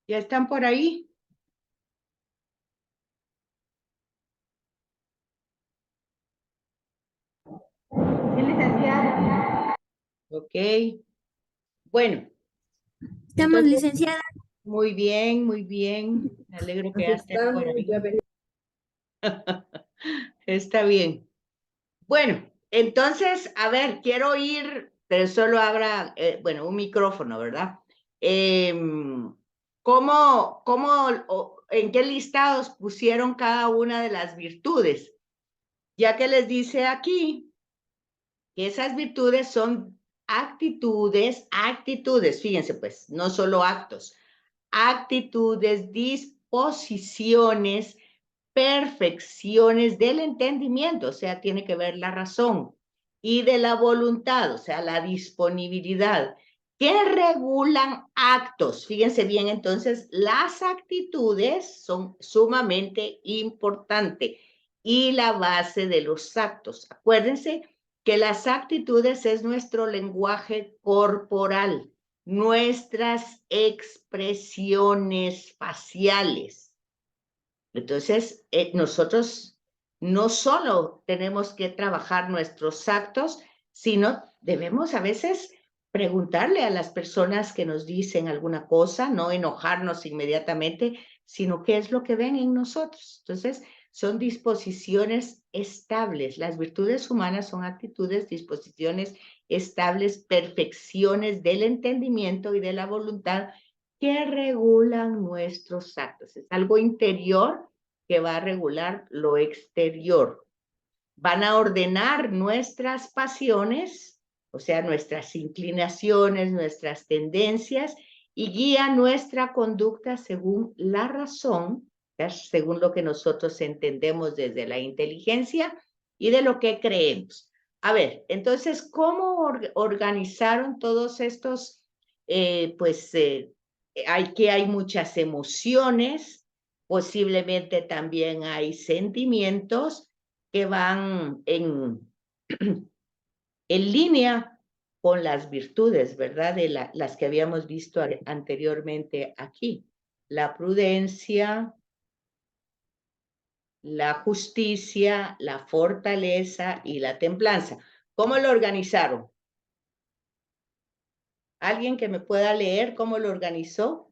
¿Ya están por ahí? Sí, licenciada. Ok. Bueno, Estamos, entonces, licenciada. muy bien, muy bien. Me alegro que Aquí ya estén por estamos, ahí. ya ven. Está bien. Bueno, entonces, a ver, quiero ir, pero solo abra, bueno, un micrófono, ¿verdad? ¿En qué listados pusieron cada una de las virtudes? Ya que les dice aquí que esas virtudes son actitudes, fíjense pues, no solo actos, actitudes, disposiciones, perfecciones del entendimiento, o sea, tiene que ver la razón, y de la voluntad, o sea, la disponibilidad, que regulan actos. Fíjense bien, entonces, las actitudes son sumamente importantes y la base de los actos. Acuérdense que las actitudes es nuestro lenguaje corporal, nuestras expresiones faciales. Entonces, nosotros no solo tenemos que trabajar nuestros actos, sino debemos a veces preguntarle a las personas que nos dicen alguna cosa, no enojarnos inmediatamente, sino qué es lo que ven en nosotros. Entonces, son disposiciones estables. Las virtudes humanas son actitudes, disposiciones estables, perfecciones del entendimiento y de la voluntad que regulan nuestros actos. Es algo interior que va a regular lo exterior. Van a ordenar nuestras pasiones, o sea, nuestras inclinaciones, nuestras tendencias, y guía nuestra conducta según la razón, según lo que nosotros entendemos desde la inteligencia y de lo que creemos. A ver, entonces, ¿cómo organizaron todos estos, hay muchas emociones, posiblemente también hay sentimientos que van en línea con las virtudes, ¿verdad? Las que habíamos visto anteriormente aquí. La prudencia, la justicia, la fortaleza y la templanza. ¿Cómo lo organizaron? ¿Alguien que me pueda leer cómo lo organizó?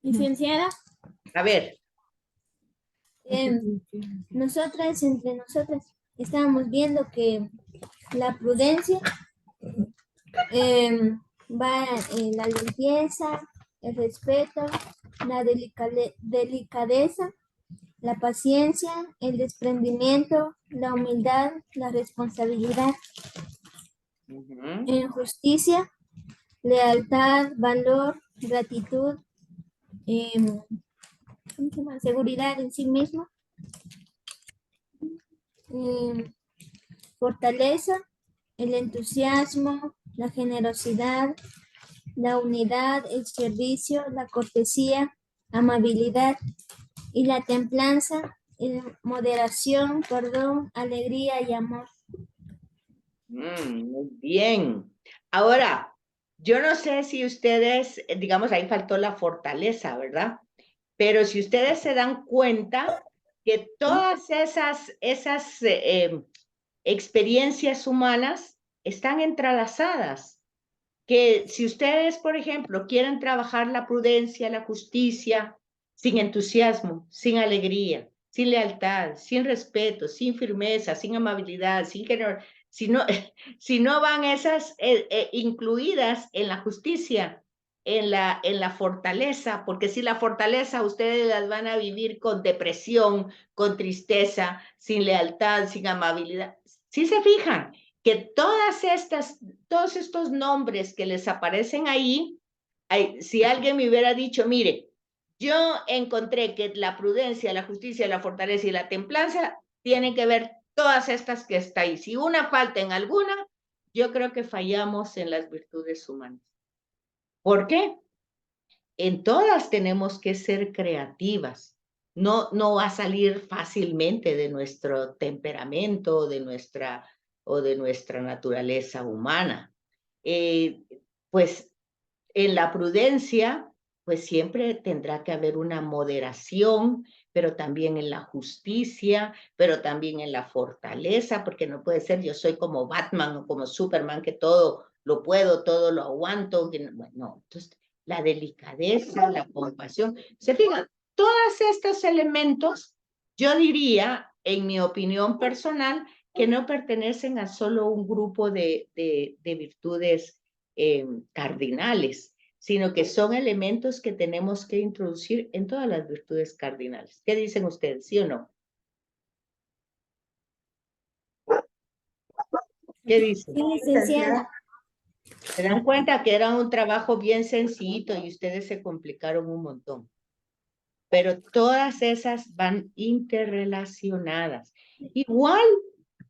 Licenciada, A ver. entre nosotras, estábamos viendo que la prudencia va en la limpieza, el respeto, la delicadeza, la paciencia, el desprendimiento, la humildad, la responsabilidad, en justicia, lealtad, valor, gratitud, ¿cómo se llama? Seguridad en sí mismo, fortaleza, el entusiasmo, la generosidad, la unidad, el servicio, la cortesía, amabilidad y la templanza, moderación, perdón, alegría y amor. Muy bien. Ahora, yo no sé si ustedes, digamos, ahí faltó la fortaleza, ¿verdad? Pero si ustedes se dan cuenta que todas esas experiencias humanas están entrelazadas, que si ustedes, por ejemplo, quieren trabajar la prudencia, la justicia, sin entusiasmo, sin alegría, sin lealtad, sin respeto, sin firmeza, sin amabilidad, si no, si no van esas incluidas en la justicia, en la fortaleza, porque si la fortaleza ustedes las van a vivir con depresión, con tristeza, sin lealtad, sin amabilidad. ¿Sí se fijan? Que todos estos nombres que les aparecen ahí, si alguien me hubiera dicho, mire, yo encontré que la prudencia, la justicia, la fortaleza y la templanza tienen que ver todas estas que está ahí. Si una falta en alguna, yo creo que fallamos en las virtudes humanas. ¿Por qué? En todas tenemos que ser creativas. No va a salir fácilmente de nuestro temperamento o de nuestra naturaleza humana. pues en la prudencia, pues siempre tendrá que haber una moderación, pero también en la justicia, pero también en la fortaleza, porque no puede ser yo soy como Batman o como Superman, que todo lo puedo, todo lo aguanto. Bueno, entonces la delicadeza, la compasión. Se fijan, todos estos elementos, yo diría, en mi opinión personal, que no pertenecen a solo un grupo de virtudes cardinales, sino que son elementos que tenemos que introducir en todas las virtudes cardinales. ¿Qué dicen ustedes, sí o no? ¿Qué dicen? Sí, licenciada. Se dan cuenta que era un trabajo bien sencillito y ustedes se complicaron un montón. Pero todas esas van interrelacionadas. Igual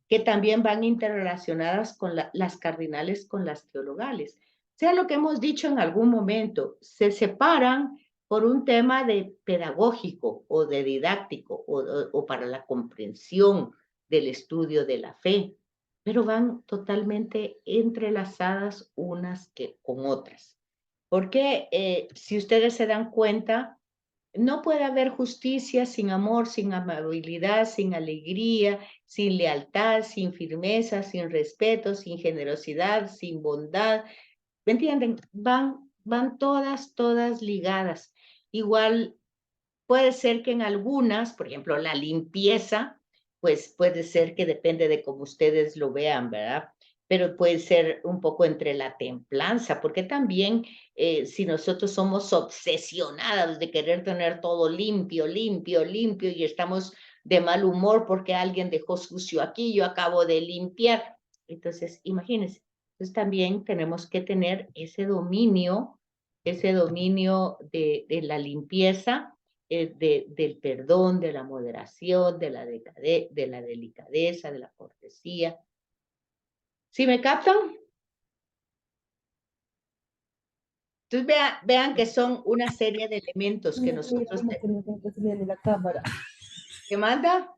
que también van interrelacionadas con las cardinales con las teologales. Sea lo que hemos dicho en algún momento, se separan por un tema de pedagógico o de didáctico o para la comprensión del estudio de la fe, pero van totalmente entrelazadas unas que con otras. Porque si ustedes se dan cuenta, no puede haber justicia sin amor, sin amabilidad, sin alegría, sin lealtad, sin firmeza, sin respeto, sin generosidad, sin bondad. ¿Me entienden? Van todas ligadas. Igual puede ser que en algunas, por ejemplo, la limpieza, pues puede ser que depende de cómo ustedes lo vean, ¿verdad? Pero puede ser un poco entre la templanza, porque también si nosotros somos obsesionadas de querer tener todo limpio, limpio, limpio, y estamos de mal humor porque alguien dejó sucio aquí, yo acabo de limpiar. Entonces, imagínense, entonces también tenemos que tener ese dominio de la limpieza, del perdón, de la moderación, de la delicadeza, de la cortesía. ¿Sí me captan? Entonces vean que son una serie de elementos que nosotros... la cámara. ¿Qué manda?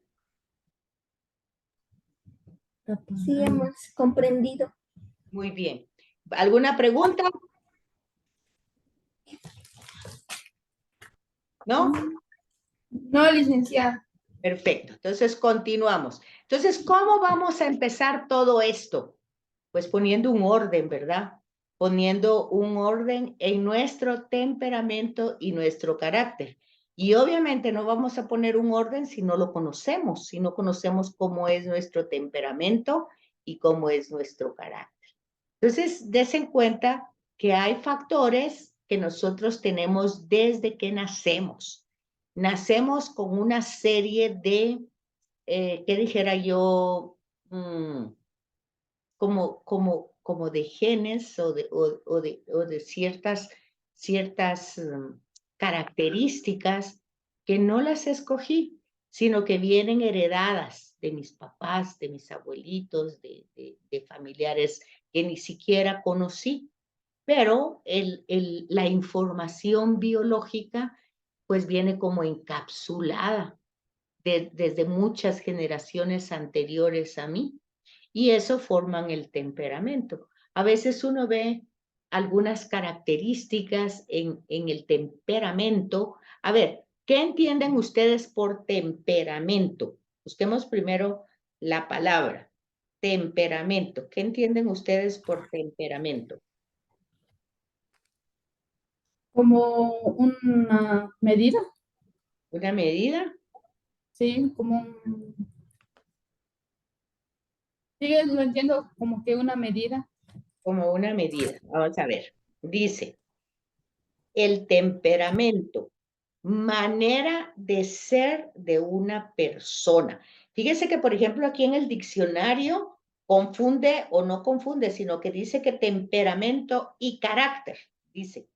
Sí, hemos comprendido. Muy bien. ¿Alguna pregunta? ¿No? No, licenciada. Perfecto. Entonces continuamos. Entonces, ¿cómo vamos a empezar todo esto? Pues poniendo un orden, ¿verdad? Poniendo un orden en nuestro temperamento y nuestro carácter. Y obviamente no vamos a poner un orden si no lo conocemos, si no conocemos cómo es nuestro temperamento y cómo es nuestro carácter. Entonces, desen cuenta que hay factores que nosotros tenemos desde que nacemos. Nacemos con una serie de, ¿qué dijera yo? Como de genes o de ciertas características que no las escogí, sino que vienen heredadas de mis papás, de mis abuelitos, de familiares que ni siquiera conocí. Pero la información biológica pues viene como encapsulada desde muchas generaciones anteriores a mí y eso forman el temperamento. A veces uno ve algunas características en el temperamento. A ver, ¿qué entienden ustedes por temperamento? Busquemos primero la palabra temperamento. ¿Qué entienden ustedes por temperamento? Como una medida, ¿Una medida? sí, como un... Sí, lo entiendo como que una medida. Como una medida. Vamos a ver. Dice, el temperamento, manera de ser de una persona. Fíjese que, por ejemplo, aquí en el diccionario confunde o no confunde, sino que dice que temperamento y carácter, dice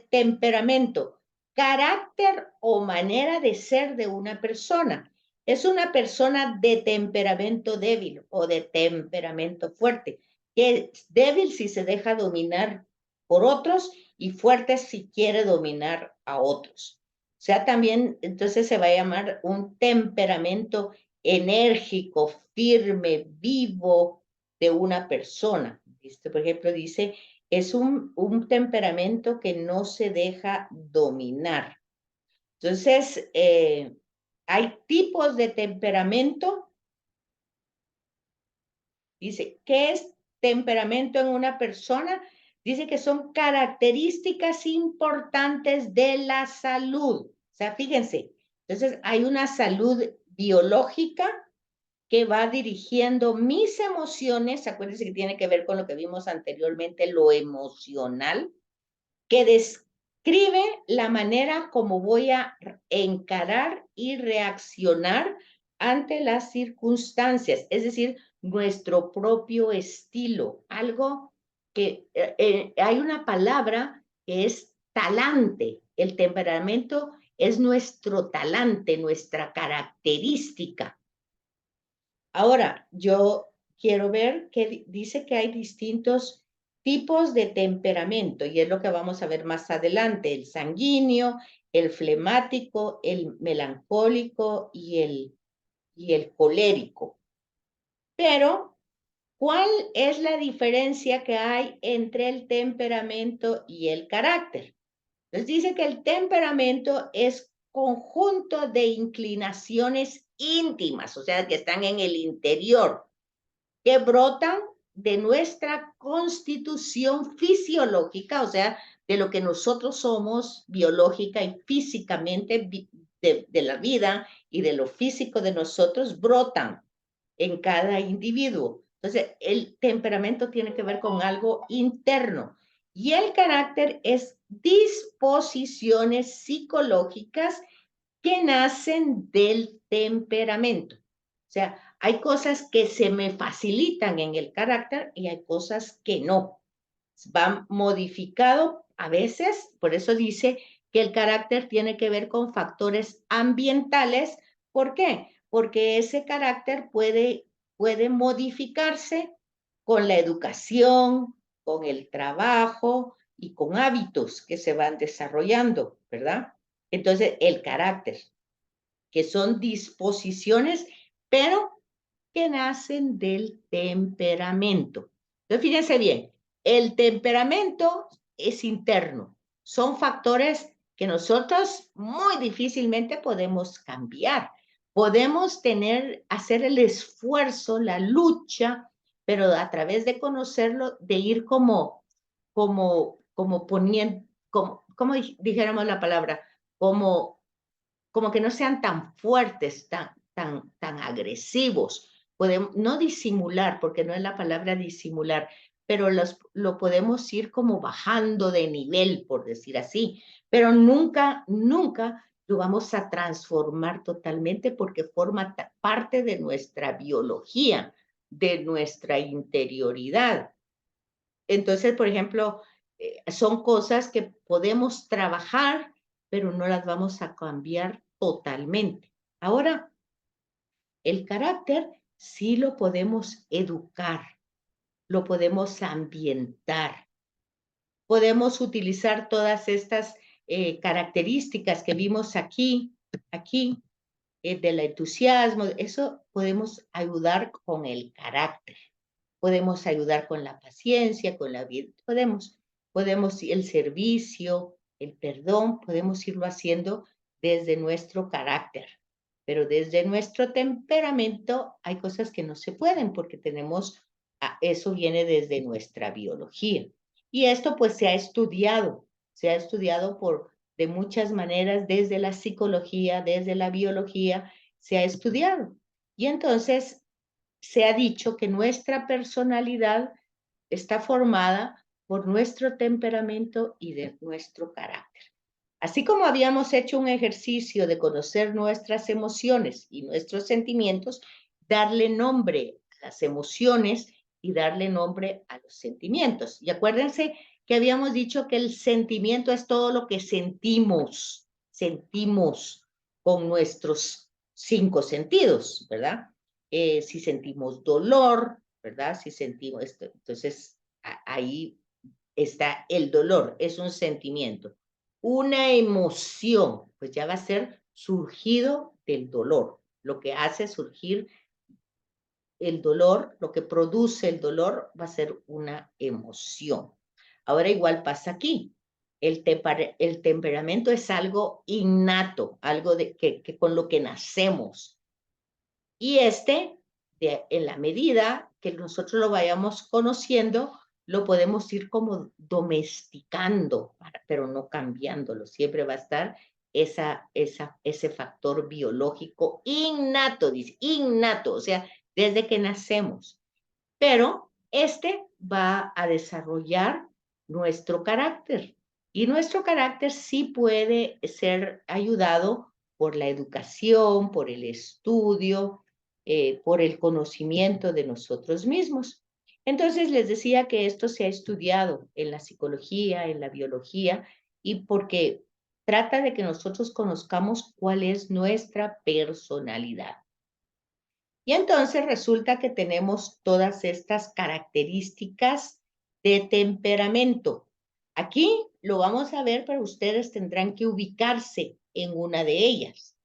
temperamento, carácter o manera de ser de una persona. Es una persona de temperamento débil o de temperamento fuerte, que es débil si se deja dominar por otros y fuerte si quiere dominar a otros. O sea, también entonces se va a llamar un temperamento enérgico, firme, vivo de una persona, ¿Listo? Por ejemplo, dice, es un temperamento que no se deja dominar. Entonces, hay tipos de temperamento. Dice, ¿qué es temperamento en una persona? Dice que son características importantes de la salud. O sea, fíjense, entonces hay una salud biológica que va dirigiendo mis emociones, acuérdense que tiene que ver con lo que vimos anteriormente, lo emocional, que describe la manera como voy a encarar y reaccionar ante las circunstancias, es decir, nuestro propio estilo, algo que hay una palabra que es talante, el temperamento es nuestro talante, nuestra característica. Ahora, yo quiero ver que dice que hay distintos tipos de temperamento y es lo que vamos a ver más adelante, el sanguíneo, el flemático, el melancólico y el colérico. Pero, ¿cuál es la diferencia que hay entre el temperamento y el carácter? Entonces dice que el temperamento es conjunto de inclinaciones íntimas, o sea, que están en el interior, que brotan de nuestra constitución fisiológica, o sea, de lo que nosotros somos biológica y físicamente de la vida y de lo físico de nosotros, brotan en cada individuo. Entonces, el temperamento tiene que ver con algo interno y el carácter es disposiciones psicológicas que nacen del temperamento. O sea, hay cosas que se me facilitan en el carácter y hay cosas que no. Van modificado a veces, por eso dice que el carácter tiene que ver con factores ambientales. ¿Por qué? Porque ese carácter puede modificarse con la educación, con el trabajo y con hábitos que se van desarrollando, ¿verdad? Entonces, el carácter, que son disposiciones, pero que nacen del temperamento. Entonces, fíjense bien, el temperamento es interno. Son factores que nosotros muy difícilmente podemos cambiar. Podemos hacer el esfuerzo, la lucha, pero a través de conocerlo, de ir como poniendo, como dijéramos la palabra, como que no sean tan fuertes, tan agresivos. Podemos, no disimular, porque no es la palabra disimular, pero lo podemos ir como bajando de nivel, por decir así, pero nunca lo vamos a transformar totalmente porque forma parte de nuestra biología, de nuestra interioridad. Entonces, por ejemplo, son cosas que podemos trabajar, pero no las vamos a cambiar totalmente. Ahora, el carácter sí lo podemos educar, lo podemos ambientar, podemos utilizar todas estas características que vimos aquí, del entusiasmo, eso podemos ayudar con el carácter. Podemos ayudar con la paciencia, con la vida, podemos el servicio, el perdón, podemos irlo haciendo desde nuestro carácter, pero desde nuestro temperamento hay cosas que no se pueden porque eso viene desde nuestra biología. Y esto pues se ha estudiado de muchas maneras, desde la psicología, desde la biología, se ha estudiado. Y entonces se ha dicho que nuestra personalidad está formada por nuestro temperamento y de nuestro carácter. Así como habíamos hecho un ejercicio de conocer nuestras emociones y nuestros sentimientos, darle nombre a las emociones y darle nombre a los sentimientos. Y acuérdense que habíamos dicho que el sentimiento es todo lo que sentimos con nuestros 5 sentidos, ¿verdad? Si sentimos dolor, ¿verdad? Si sentimos esto, entonces ahí está el dolor, es un sentimiento. Una emoción, pues ya va a ser surgido del dolor, lo que hace surgir el dolor, lo que produce el dolor va a ser una emoción. Ahora igual pasa aquí. El temperamento es algo innato, algo que con lo que nacemos. Y en la medida que nosotros lo vayamos conociendo, lo podemos ir como domesticando, pero no cambiándolo. Siempre va a estar ese factor biológico innato, dice, innato, o sea, desde que nacemos. Pero va a desarrollar nuestro carácter. Y nuestro carácter sí puede ser ayudado por la educación, por el estudio, por el conocimiento de nosotros mismos. Entonces les decía que esto se ha estudiado en la psicología, en la biología, y porque trata de que nosotros conozcamos cuál es nuestra personalidad. Y entonces resulta que tenemos todas estas características de temperamento. Aquí lo vamos a ver, pero ustedes tendrán que ubicarse en una de ellas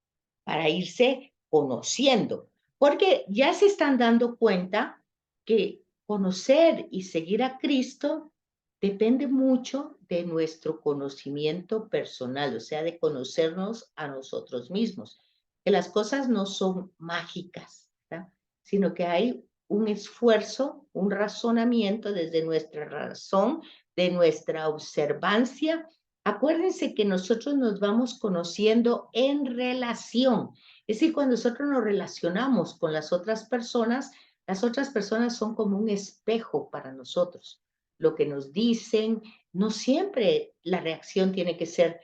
para irse conociendo, porque ya se están dando cuenta que conocer y seguir a Cristo depende mucho de nuestro conocimiento personal, o sea, de conocernos a nosotros mismos, que las cosas no son mágicas, ¿verdad? Sino que hay un esfuerzo, un razonamiento desde nuestra razón, de nuestra observancia. Acuérdense que nosotros nos vamos conociendo en relación. Es decir, cuando nosotros nos relacionamos con las otras personas son como un espejo para nosotros. Lo que nos dicen, no siempre la reacción tiene que ser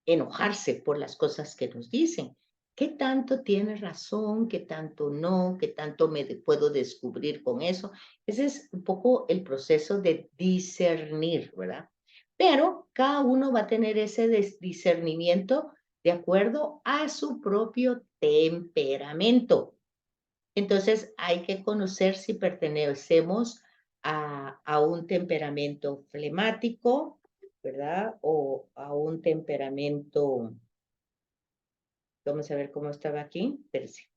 enojarse por las cosas que nos dicen. ¿Qué tanto tiene razón? ¿Qué tanto no? ¿Qué tanto me puedo descubrir con eso? Ese es un poco el proceso de discernir, ¿verdad? Pero cada uno va a tener ese discernimiento de acuerdo a su propio temperamento. Entonces hay que conocer si pertenecemos a un temperamento flemático, ¿verdad? O a un temperamento, vamos a ver cómo estaba aquí, espérense.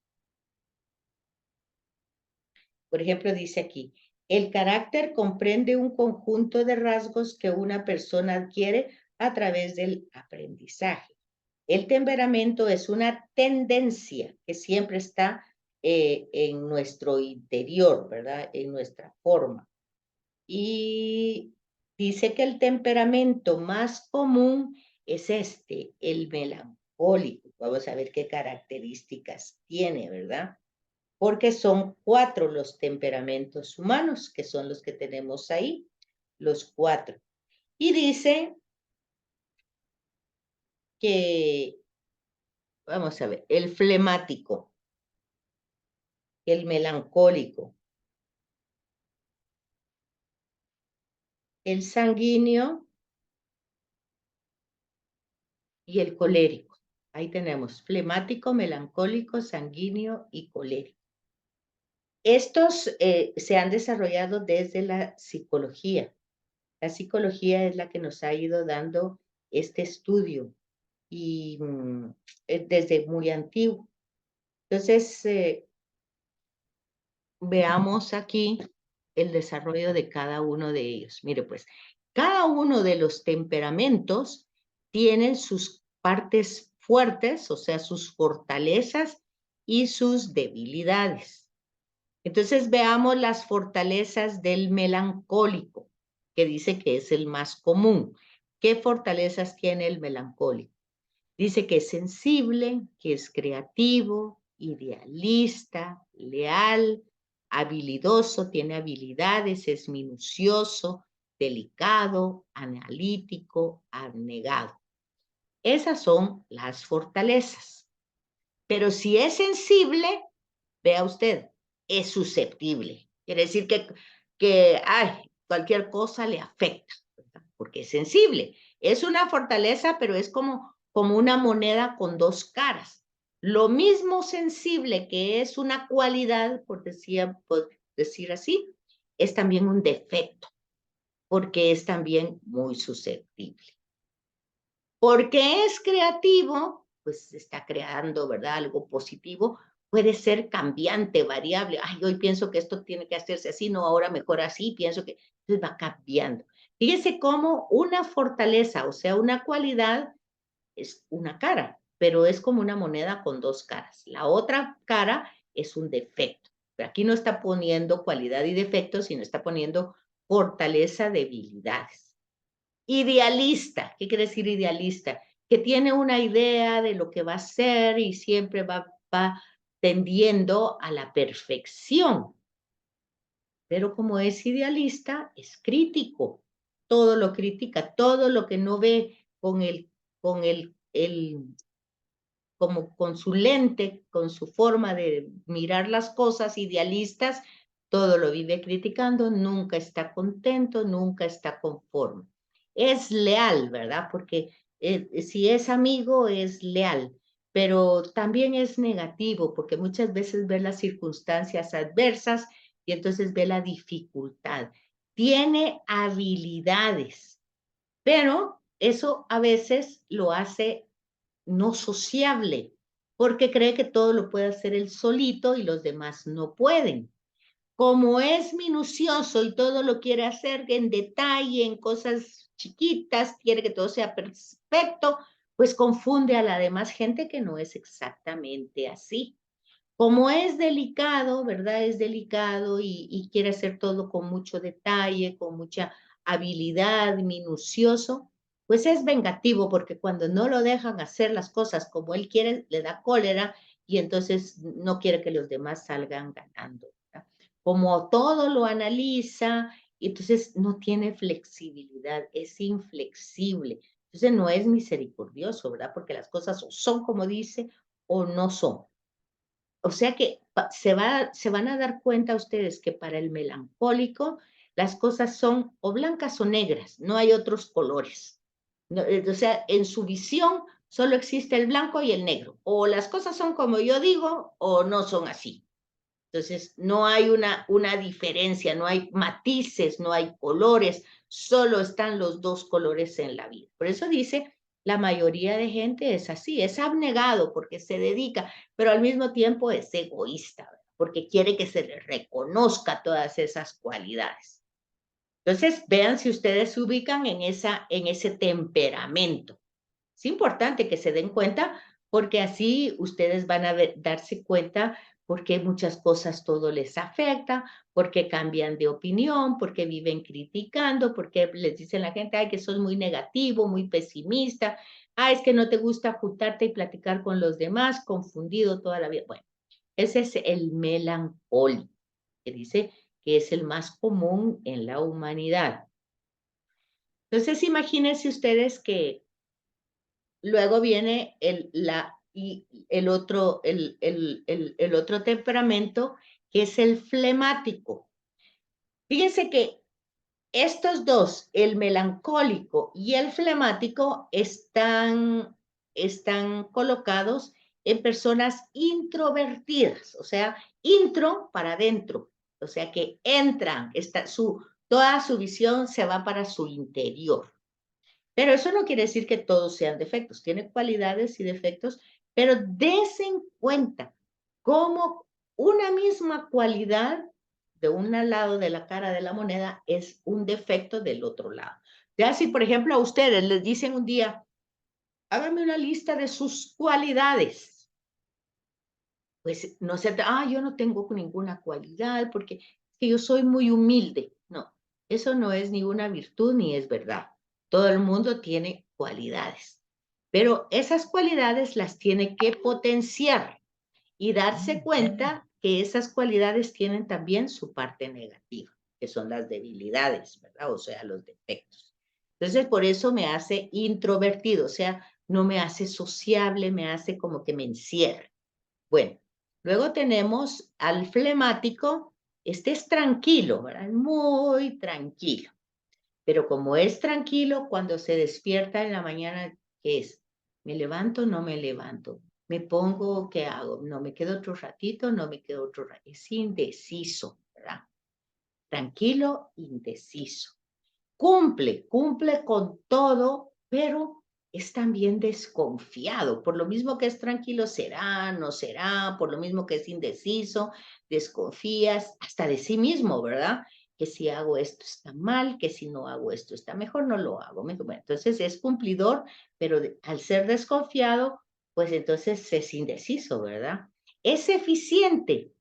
Por ejemplo, dice aquí, el carácter comprende un conjunto de rasgos que una persona adquiere a través del aprendizaje. El temperamento es una tendencia que siempre está en nuestro interior, ¿verdad? En nuestra forma. Y dice que el temperamento más común es el melancólico. Vamos a ver qué características tiene, ¿verdad? Porque son 4 los temperamentos humanos, que son los que tenemos ahí, los 4. Y dice que, vamos a ver, el flemático, el melancólico, el sanguíneo y el colérico. Ahí tenemos flemático, melancólico, sanguíneo y colérico. Estos se han desarrollado desde la psicología. La psicología es la que nos ha ido dando este estudio y desde muy antiguo. Entonces, veamos aquí el desarrollo de cada uno de ellos. Mire, pues, cada uno de los temperamentos tienen sus partes fuertes, o sea, sus fortalezas y sus debilidades. Entonces, veamos las fortalezas del melancólico, que dice que es el más común. ¿Qué fortalezas tiene el melancólico? Dice que es sensible, que es creativo, idealista, leal, habilidoso, tiene habilidades, es minucioso, delicado, analítico, abnegado. Esas son las fortalezas. Pero si es sensible, vea usted, es susceptible. Quiere decir que cualquier cosa le afecta, ¿verdad? Porque es sensible. Es una fortaleza, pero es como una moneda con 2 caras. Lo mismo sensible que es una cualidad, por decir así, es también un defecto, porque es también muy susceptible. Porque es creativo, pues está creando, ¿verdad? Algo positivo, puede ser cambiante, variable. Ay, hoy pienso que esto tiene que hacerse así, no, ahora mejor así, pienso que... Entonces va cambiando. Fíjese cómo una fortaleza, o sea, una cualidad es una cara, pero es como una moneda con dos caras. La otra cara es un defecto. Pero aquí no está poniendo cualidad y defecto, sino está poniendo fortaleza, debilidades. Idealista, ¿qué quiere decir idealista? Que tiene una idea de lo que va a ser y siempre va tendiendo a la perfección. Pero como es idealista, es crítico. Todo lo critica, todo lo que no ve con como con su lente, con su forma de mirar las cosas idealistas, todo lo vive criticando, nunca está contento, nunca está conforme. Es leal, ¿verdad? Porque si es amigo, es leal, pero también es negativo, porque muchas veces ve las circunstancias adversas y entonces ve la dificultad. Tiene habilidades, pero eso a veces lo hace no sociable, porque cree que todo lo puede hacer él solito y los demás no pueden. Como es minucioso y todo lo quiere hacer en detalle, en cosas chiquitas, quiere que todo sea perfecto, pues confunde a la demás gente que no es exactamente así. Como es delicado, ¿verdad? Es delicado y quiere hacer todo con mucho detalle, con mucha habilidad, minucioso, pues es vengativo porque cuando no lo dejan hacer las cosas como él quiere, le da cólera y entonces no quiere que los demás salgan ganando, ¿verdad? Como todo lo analiza, entonces no tiene flexibilidad, es inflexible. Entonces no es misericordioso, ¿verdad? Porque las cosas o son como dice o no son. O sea que se van a dar cuenta ustedes que para el melancólico las cosas son o blancas o negras, no hay otros colores. No, o sea, en su visión solo existe el blanco y el negro. O las cosas son como yo digo o no son así. Entonces, no hay una diferencia, no hay matices, no hay colores, solo están los dos colores en la vida. Por eso dice, la mayoría de gente es así, es abnegado porque se dedica, pero al mismo tiempo es egoísta, ¿verdad? Porque quiere que se le reconozca todas esas cualidades. Entonces, vean si ustedes se ubican en ese temperamento. Es importante que se den cuenta porque así ustedes van a darse cuenta porque muchas cosas todo les afecta, porque cambian de opinión, porque viven criticando, porque les dicen a la gente, ay, que sos muy negativo, muy pesimista, ay, es que no te gusta juntarte y platicar con los demás, confundido toda la vida. Bueno, ese es el melancólico, que dice que es el más común en la humanidad. Entonces, imagínense ustedes que luego viene el otro temperamento, que es el flemático. Fíjense que estos dos, el melancólico y el flemático, están colocados en personas introvertidas, o sea, intro para adentro, o sea que entran, toda su visión se va para su interior. Pero eso no quiere decir que todos sean defectos, tiene cualidades y defectos, pero dense en cuenta cómo una misma cualidad de un lado de la cara de la moneda es un defecto del otro lado. Ya si, por ejemplo, a ustedes les dicen un día, háganme una lista de sus cualidades, pues no se, yo no tengo ninguna cualidad porque es que yo soy muy humilde. No, eso no es ni una virtud ni es verdad. Todo el mundo tiene cualidades, pero esas cualidades las tiene que potenciar y darse cuenta que esas cualidades tienen también su parte negativa, que son las debilidades, ¿verdad? O sea, los defectos. Entonces, por eso me hace introvertido, o sea, no me hace sociable, me hace como que me encierra. Bueno, luego tenemos al flemático, este es tranquilo, ¿verdad? Muy tranquilo. Pero como es tranquilo, cuando se despierta en la mañana, ¿qué es? ¿Me levanto o no me levanto? ¿Me pongo, qué hago? ¿No me quedo otro ratito? ¿No me quedo otro ratito? Es indeciso, ¿verdad? Tranquilo, indeciso. Cumple con todo, pero es también desconfiado. Por lo mismo que es tranquilo, será, no será, por lo mismo que es indeciso, desconfías hasta de sí mismo, ¿verdad? Que si hago esto está mal, que si no hago esto está mejor, no lo hago. Bueno, entonces es cumplidor, pero al ser desconfiado, pues entonces es indeciso, ¿verdad? Es eficiente,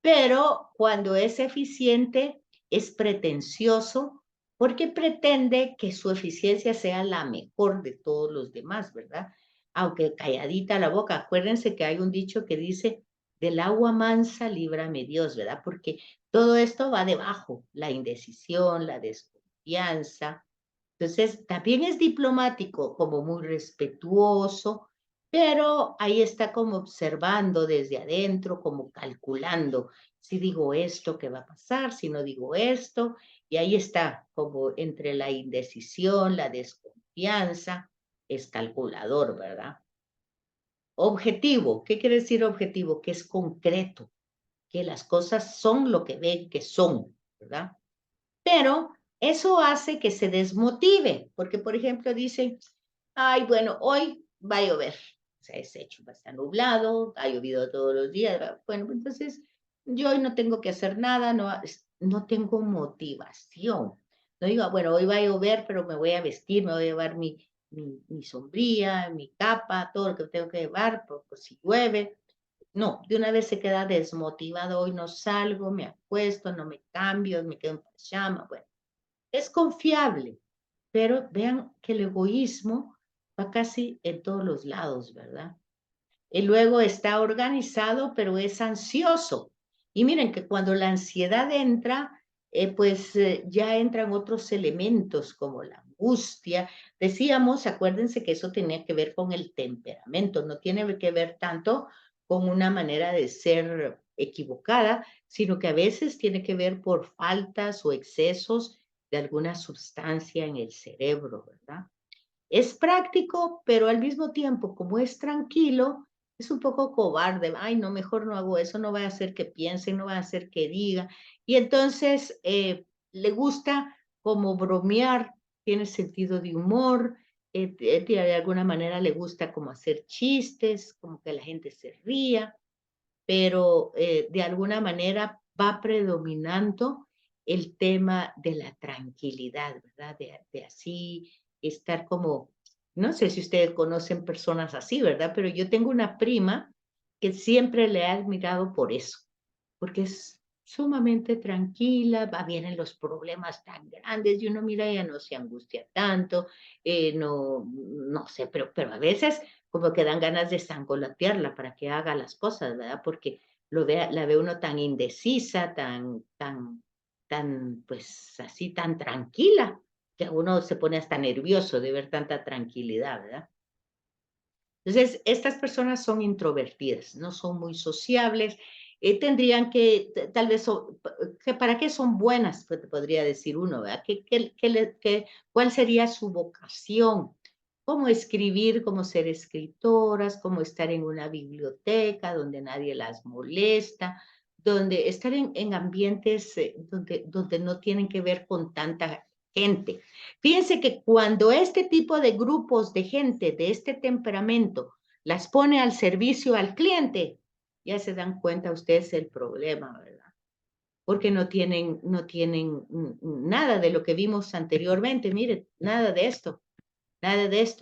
pero cuando es eficiente es pretencioso porque pretende que su eficiencia sea la mejor de todos los demás, ¿verdad? Aunque calladita la boca. Acuérdense que hay un dicho que dice, del agua mansa líbrame Dios, ¿verdad? Porque todo esto va debajo, la indecisión, la desconfianza. Entonces, también es diplomático, como muy respetuoso, pero ahí está como observando desde adentro, como calculando si digo esto, ¿qué va a pasar? Si no digo esto, y ahí está como entre la indecisión, la desconfianza, es calculador, ¿verdad? Objetivo, ¿qué quiere decir objetivo? Que es concreto, que las cosas son lo que ven que son, ¿verdad? Pero eso hace que se desmotive, porque por ejemplo dicen, ay, bueno, hoy va a llover, o sea, es hecho, va a estar nublado, ha llovido todos los días, bueno, entonces yo hoy no tengo que hacer nada, no tengo motivación. No digo, bueno, hoy va a llover, pero me voy a vestir, me voy a llevar mi sombría, mi capa, todo lo que tengo que llevar, por si llueve. No, de una vez se queda desmotivado, hoy no salgo, me acuesto, no me cambio, me quedo en pijama, bueno, es confiable, pero vean que el egoísmo va casi en todos los lados, ¿verdad? Y luego está organizado, pero es ansioso. Y miren que cuando la ansiedad entra, ya entran otros elementos como la angustia. Decíamos, acuérdense que eso tenía que ver con el temperamento, no tiene que ver tanto con una manera de ser equivocada, sino que a veces tiene que ver por faltas o excesos de alguna sustancia en el cerebro, ¿verdad? Es práctico, pero al mismo tiempo, como es tranquilo, es un poco cobarde. Ay, no, mejor no hago eso, no va a hacer que piense, no va a hacer que diga. Y entonces le gusta como bromear, tiene sentido de humor, de alguna manera le gusta como hacer chistes, como que la gente se ría, pero de alguna manera va predominando el tema de la tranquilidad, ¿verdad? De así estar como, no sé si ustedes conocen personas así, ¿verdad? Pero yo tengo una prima que siempre le he admirado por eso, porque es sumamente tranquila, va bien en los problemas tan grandes y uno mira, ella no se angustia tanto, no sé, pero a veces como que dan ganas de sangolotearla para que haga las cosas, ¿verdad? Porque la ve uno tan indecisa, pues así, tan tranquila, que uno se pone hasta nervioso de ver tanta tranquilidad, ¿verdad? Entonces, estas personas son introvertidas, no son muy sociables, tendrían que, tal vez, ¿para qué son buenas? Pues, podría decir uno, ¿verdad? ¿Cuál sería su vocación? ¿Cómo escribir, cómo ser escritoras, cómo estar en una biblioteca donde nadie las molesta, donde estar en ambientes donde no tienen que ver con tanta gente? Fíjense que cuando este tipo de grupos de gente de este temperamento las pone al servicio al cliente, ya se dan cuenta ustedes el problema, ¿verdad? Porque no tienen nada de lo que vimos anteriormente, miren, nada de esto,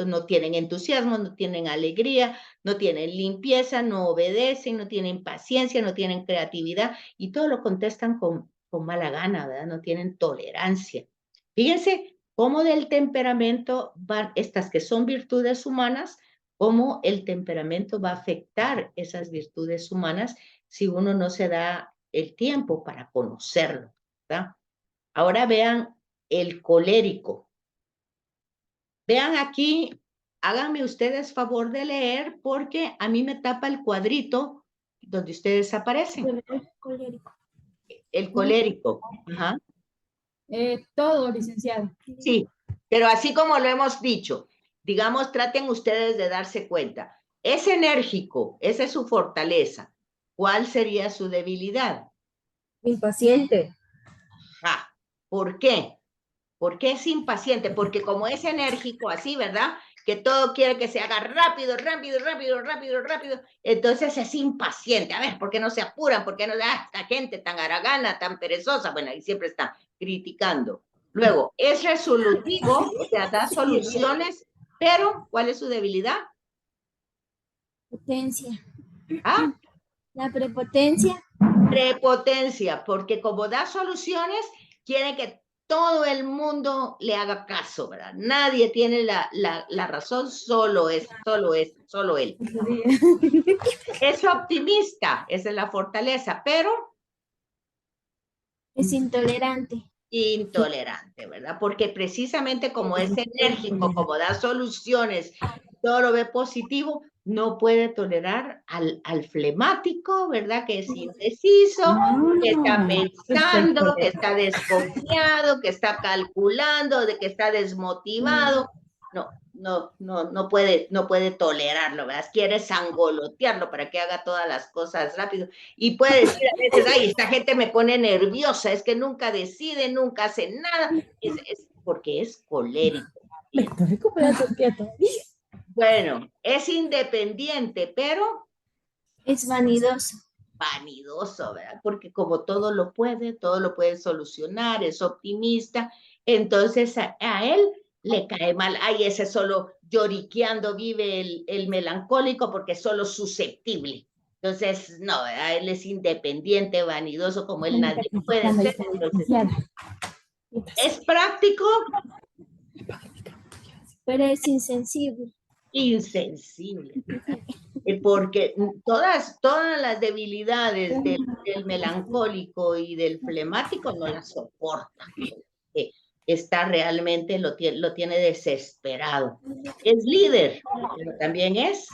no tienen entusiasmo, no tienen alegría, no tienen limpieza, no obedecen, no tienen paciencia, no tienen creatividad y todo lo contestan con mala gana, ¿verdad? No tienen tolerancia. Fíjense cómo del temperamento van estas que son virtudes humanas, cómo el temperamento va a afectar esas virtudes humanas si uno no se da el tiempo para conocerlo, ¿verdad? Ahora vean el colérico. Vean aquí, háganme ustedes favor de leer porque a mí me tapa el cuadrito donde ustedes aparecen. Colérico. El colérico. Ajá. Todo, licenciado. Sí, pero así como lo hemos dicho, digamos, traten ustedes de darse cuenta. Es enérgico, esa es su fortaleza. ¿Cuál sería su debilidad? Impaciente. ¿Por qué? ¿Por qué es impaciente? Porque como es enérgico, así, ¿verdad? que todo quiere que se haga rápido, entonces es impaciente. A ver, ¿por qué no se apuran? ¿Por qué no esta gente tan haragana, tan perezosa? Bueno, ahí siempre está criticando. Luego, es resolutivo, o sea, da soluciones, pero ¿cuál es su debilidad? Potencia. ¿Ah? La prepotencia. Prepotencia, porque como da soluciones, quiere que todo el mundo le haga caso, ¿verdad? Nadie tiene la razón, solo él. Es optimista, esa es la fortaleza, pero Es intolerante. intolerante, ¿verdad? Porque precisamente como es enérgico, como da soluciones, todo lo ve positivo, no puede tolerar al flemático, ¿verdad? Que es indeciso, que está pensando, que está desconfiado, que está calculando, de que está desmotivado. No puede tolerarlo, ¿verdad? Quiere sangolotearlo para que haga todas las cosas rápido. Y puede decir a veces, ay, esta gente me pone nerviosa, es que nunca decide, nunca hace nada, es porque es colérico. Me estoy recuperando quieto. Bueno, es independiente, pero Es vanidoso. vanidoso, ¿verdad? Porque como todo lo puede solucionar, es optimista, entonces a él le cae mal. Ay, ese solo lloriqueando vive el melancólico porque es solo susceptible. Entonces, no, a él es independiente, vanidoso, como él nadie puede ser. Entonces, es práctico, Pero es insensible. insensible, ¿verdad? Porque todas las debilidades del melancólico y del flemático no las soporta. Está realmente, lo tiene desesperado. Es líder, pero también es.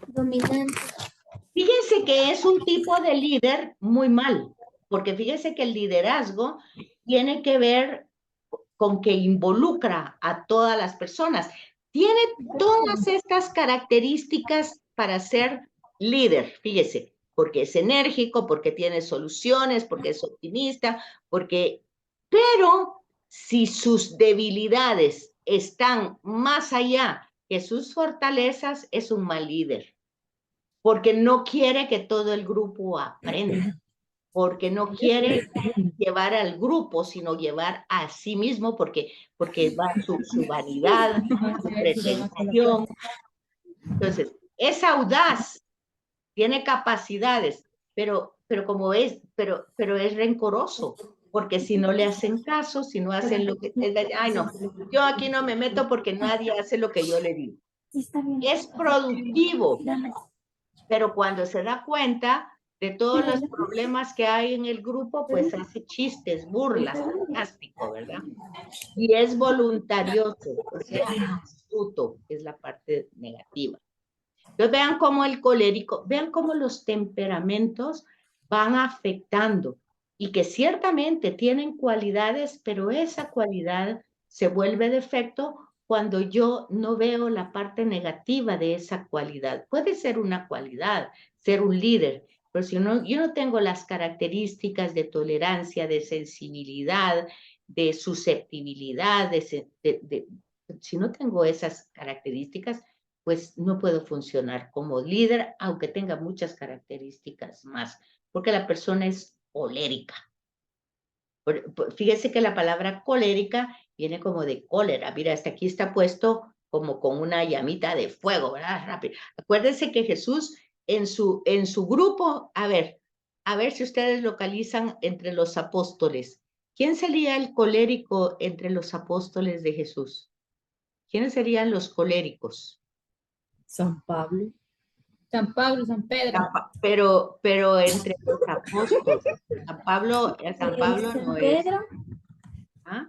Dominante. Fíjense que es un tipo de líder muy mal, porque fíjense que el liderazgo tiene que ver con que involucra a todas las personas. Tiene todas estas características para ser líder, fíjese, porque es enérgico, porque tiene soluciones, porque es optimista, pero si sus debilidades están más allá que sus fortalezas, es un mal líder, porque no quiere que todo el grupo aprenda, porque no quiere llevar al grupo, sino llevar a sí mismo, porque va su vanidad, su pretensión. Entonces, es audaz, tiene capacidades, pero es rencoroso, porque si no le hacen caso, si no hacen lo que, ay no, yo aquí no me meto porque nadie hace lo que yo le digo. Es productivo, pero cuando se da cuenta de todos los problemas que hay en el grupo, pues hace chistes, burlas, sarcástico, ¿verdad? Y es voluntarioso, o sea, es astuto, es la parte negativa. Entonces vean cómo el colérico, vean cómo los temperamentos van afectando y que ciertamente tienen cualidades, pero esa cualidad se vuelve defecto cuando yo no veo la parte negativa de esa cualidad. Puede ser una cualidad, ser un líder, pero si no, yo no tengo las características de tolerancia, de sensibilidad, de susceptibilidad, si no tengo esas características, pues no puedo funcionar como líder, aunque tenga muchas características más, porque la persona es colérica. Fíjese que la palabra colérica viene como de cólera. Mira, hasta aquí está puesto como con una llamita de fuego, ¿verdad? Rápido. Acuérdense que Jesús en su grupo, a ver si ustedes localizan entre los apóstoles. ¿Quién sería el colérico entre los apóstoles de Jesús? ¿Quiénes serían los coléricos? San Pablo. San Pablo, San Pedro. Pero entre los apóstoles, San Pablo no es. Pedro. ¿Ah?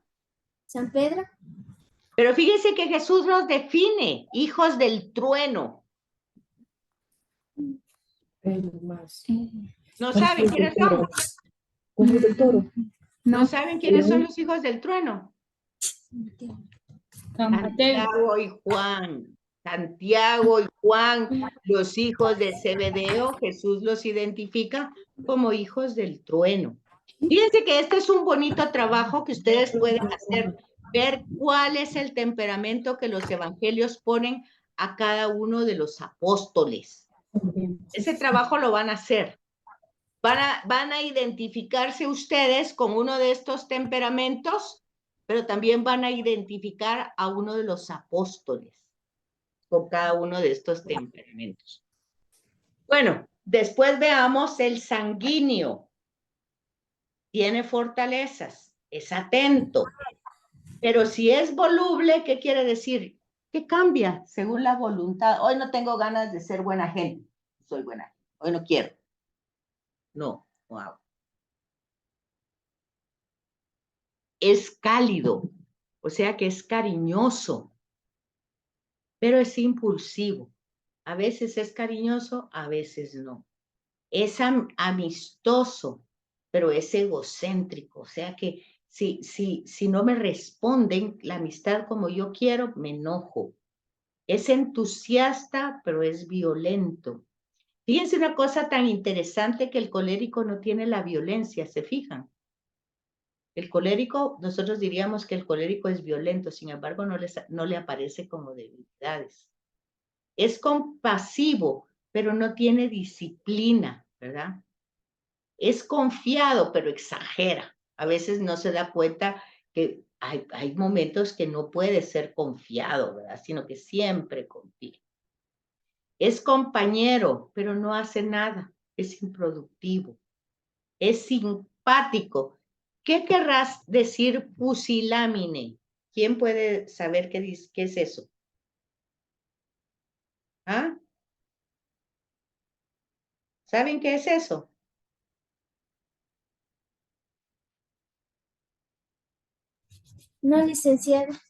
San Pedro. Pero fíjense que Jesús los define, hijos del trueno. ¿No saben quiénes son? Como del toro. ¿No saben quiénes son los hijos del trueno? Santiago y Juan. Santiago y Juan, los hijos de Zebedeo, Jesús los identifica como hijos del trueno. Fíjense que este es un bonito trabajo que ustedes pueden hacer ver cuál es el temperamento que los evangelios ponen a cada uno de los apóstoles. Ese trabajo lo van a hacer. Van a identificarse ustedes con uno de estos temperamentos, pero también van a identificar a uno de los apóstoles con cada uno de estos temperamentos. Bueno, después veamos el sanguíneo. Tiene fortalezas, es atento, pero si es voluble, ¿qué quiere decir? Que cambia según la voluntad. Hoy no tengo ganas de ser buena gente, soy buena gente. Hoy no quiero. No, wow. Es cálido, o sea que es cariñoso, pero es impulsivo. A veces es cariñoso, a veces no. Es amistoso, pero es egocéntrico, o sea que si no me responden la amistad como yo quiero, me enojo. Es entusiasta, pero es violento. Fíjense una cosa tan interesante que el colérico no tiene la violencia, ¿se fijan? El colérico, nosotros diríamos que el colérico es violento, sin embargo, no le aparece como debilidades. Es compasivo, pero no tiene disciplina, ¿verdad? Es confiado, pero exagera. A veces no se da cuenta que hay momentos que no puede ser confiado, ¿verdad? Sino que siempre confía. Es compañero, pero no hace nada. Es improductivo. Es simpático. ¿Qué querrás decir pusilámine? ¿Quién puede saber qué es eso? ¿Ah? ¿Saben qué es eso? No, licenciada.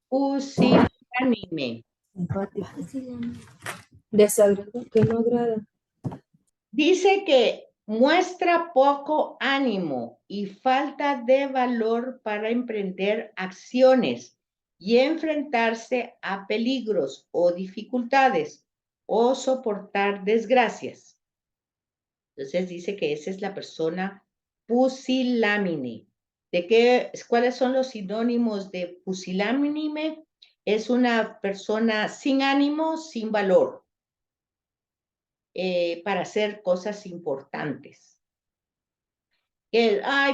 Pusilánime. Simpático. Desagrado, que no agrada. Dice que muestra poco ánimo y falta de valor para emprender acciones y enfrentarse a peligros o dificultades o soportar desgracias. Entonces dice que esa es la persona pusilánime. ¿Cuáles son los sinónimos de pusilánime? Es una persona sin ánimo, sin valor. Para hacer cosas importantes.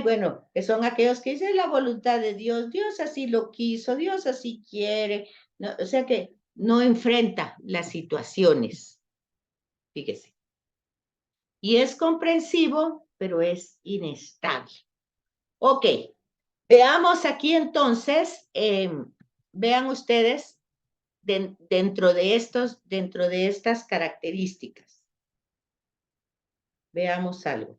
Bueno, que son aquellos que dicen la voluntad de Dios, Dios así lo quiso, Dios así quiere, no, o sea que no enfrenta las situaciones, fíjese. Y es comprensivo, pero es inestable. Ok, veamos aquí entonces, vean ustedes dentro de estas características. Veamos algo.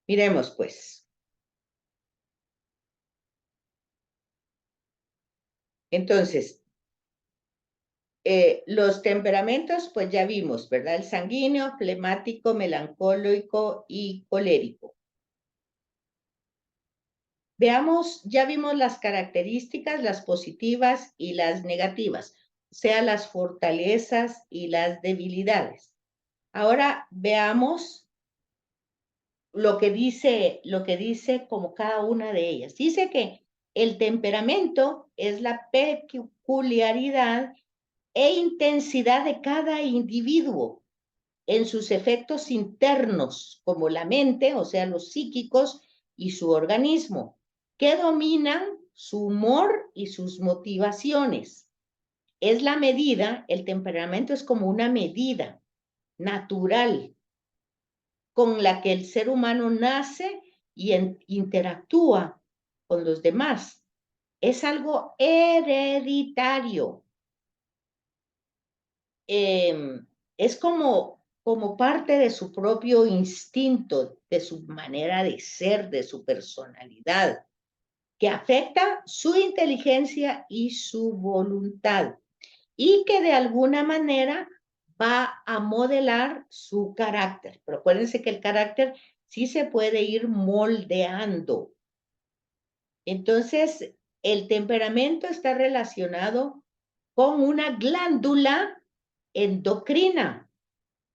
Miremos pues. Entonces, los temperamentos, pues ya vimos, ¿verdad? El sanguíneo, flemático, melancólico y colérico. Veamos, ya vimos las características, las positivas y las negativas, o sea, las fortalezas y las debilidades. Ahora veamos lo que dice como cada una de ellas. Dice que el temperamento es la peculiaridad e intensidad de cada individuo en sus efectos internos, como la mente, o sea, los psíquicos y su organismo, que dominan su humor y sus motivaciones. Es la medida, el temperamento es como una medida natural con la que el ser humano nace y interactúa con los demás. Es algo hereditario. Es como parte de su propio instinto, de su manera de ser, de su personalidad, que afecta su inteligencia y su voluntad, y que de alguna manera va a modelar su carácter. Pero acuérdense que el carácter sí se puede ir moldeando. Entonces, el temperamento está relacionado con una glándula endocrina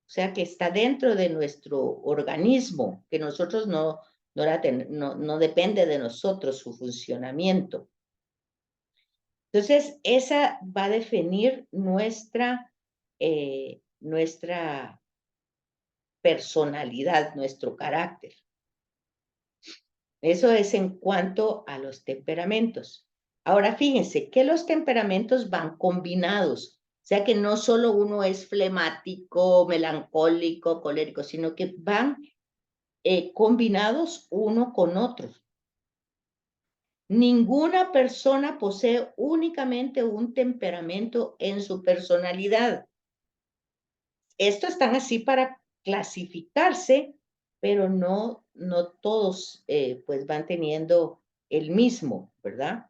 o sea, que está dentro de nuestro organismo, que nosotros no depende de nosotros su funcionamiento. Entonces, esa va a definir nuestra personalidad, nuestro carácter. Eso es en cuanto a los temperamentos. Ahora, fíjense que los temperamentos van combinados. O sea que no solo uno es flemático, melancólico, colérico, sino que van combinados uno con otro. Ninguna persona posee únicamente un temperamento en su personalidad. Estos están así para clasificarse, pero no todos pues van teniendo el mismo, ¿verdad?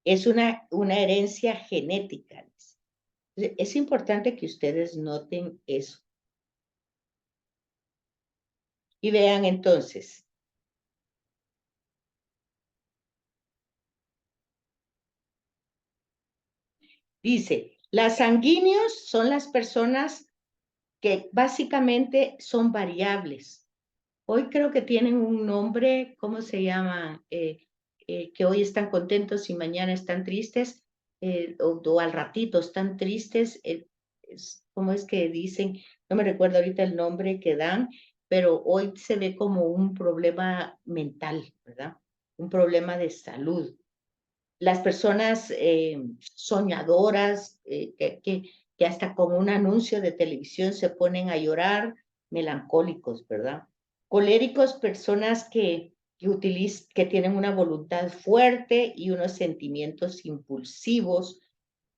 Es una herencia genética. Es importante que ustedes noten eso. Y vean entonces. Dice, las sanguíneos son las personas que básicamente son variables. Hoy creo que tienen un nombre, ¿cómo se llama? Que hoy están contentos y mañana están tristes, o al ratito están tristes. ¿Cómo es que dicen? No me recuerdo ahorita el nombre que dan, pero hoy se ve como un problema mental, ¿verdad? Un problema de salud. Las personas soñadoras, que hasta con un anuncio de televisión se ponen a llorar, melancólicos, ¿verdad? Coléricos, personas que tienen una voluntad fuerte y unos sentimientos impulsivos.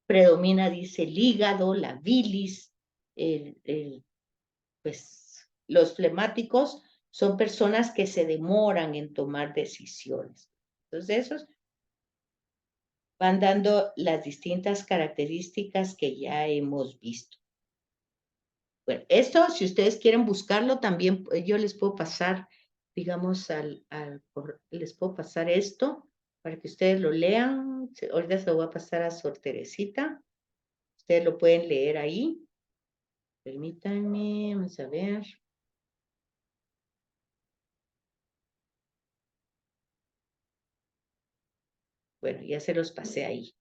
Predomina, dice, el hígado, la bilis. Pues los flemáticos son personas que se demoran en tomar decisiones. Entonces, esos van dando las distintas características que ya hemos visto. Bueno, esto, si ustedes quieren buscarlo, también yo les puedo pasar, digamos, les puedo pasar esto para que ustedes lo lean. Ahorita se lo voy a pasar a Sor Teresita. Ustedes lo pueden leer ahí. Permítanme, vamos a ver. Bueno, ya se los pasé ahí,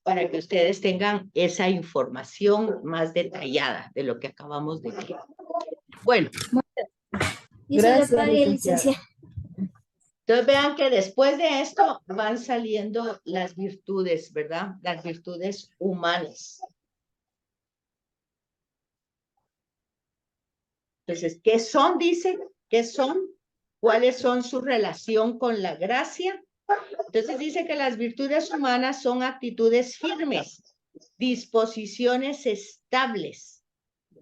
para que ustedes tengan esa información más detallada de lo que acabamos de ver. Bueno. Gracias, licenciada. Entonces vean que después de esto van saliendo las virtudes, ¿verdad? Las virtudes humanas. Entonces, ¿qué son? Dice, ¿qué son? ¿Cuáles son su relación con la gracia? Entonces dice que las virtudes humanas son actitudes firmes, disposiciones estables.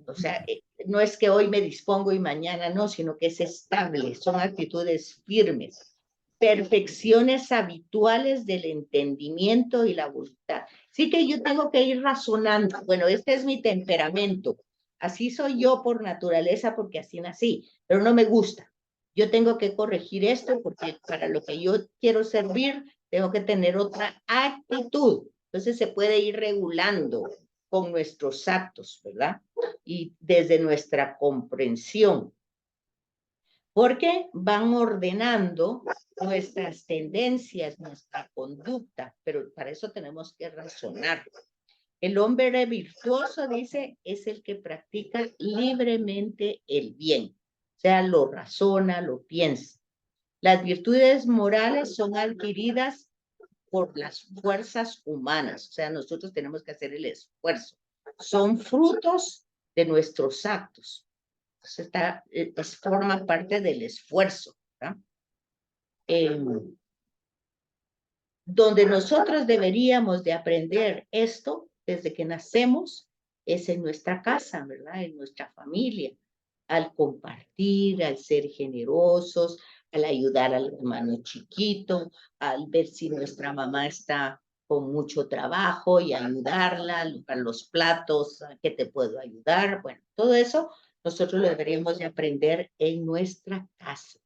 O sea, no es que hoy me dispongo y mañana no, sino que es estable, son actitudes firmes, perfecciones habituales del entendimiento y la voluntad. Sí que yo tengo que ir razonando, bueno, este es mi temperamento, así soy yo por naturaleza porque así nací, pero no me gusta. Yo tengo que corregir esto porque para lo que yo quiero servir, tengo que tener otra actitud. Entonces se puede ir regulando con nuestros actos, ¿verdad? Y desde nuestra comprensión. Porque van ordenando nuestras tendencias, nuestra conducta, pero para eso tenemos que razonar. El hombre virtuoso, dice, es el que practica libremente el bien. O sea, lo razona, lo piensa. Las virtudes morales son adquiridas por las fuerzas humanas. O sea, nosotros tenemos que hacer el esfuerzo. Son frutos de nuestros actos. Entonces, forma parte del esfuerzo, ¿verdad? Donde nosotros deberíamos de aprender esto desde que nacemos es en nuestra casa, ¿verdad? En nuestra familia, al compartir, al ser generosos, al ayudar al hermano chiquito, al ver si nuestra mamá está con mucho trabajo y ayudarla, a los platos, ¿a qué te puedo ayudar? Bueno, todo eso nosotros lo deberíamos de aprender en nuestra casa.